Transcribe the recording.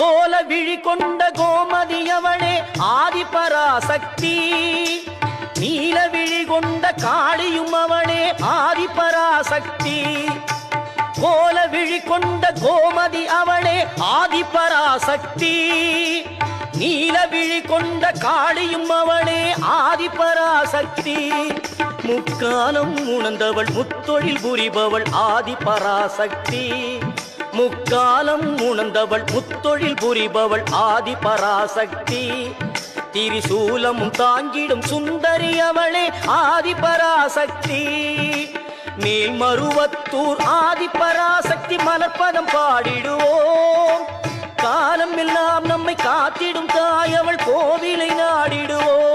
கோல விழி கொண்ட கோமதி அவளே ஆதிபராசக்தி. நீல விழி கொண்ட காளியும் அவளே ஆதிபராசக்தி. கோல விழி கொண்ட கோமதி அவளே ஆதிபராசக்தி. நீல விழி கொண்ட காளியும் அவளே ஆதிபராசக்தி. முக்காலம் உணர்ந்தவள் முத்தொழில் புரிபவள் ஆதிபராசக்தி. முக்காலம் உணர்ந்தவள் முத்தொழில் புரிபவள் ஆதிபராசக்தி. திரிசூலமும் தாங்கிடும் சுந்தரி அவளே ஆதிபராசக்தி. மேல்மருவத்தூர் ஆதிபராசக்தி மலர்பதம் பாடிடுவோம். காலம் எல்லாம் நம்மை காத்திடும் தாய் அவள் கோவிலை நாடிடுவோம்.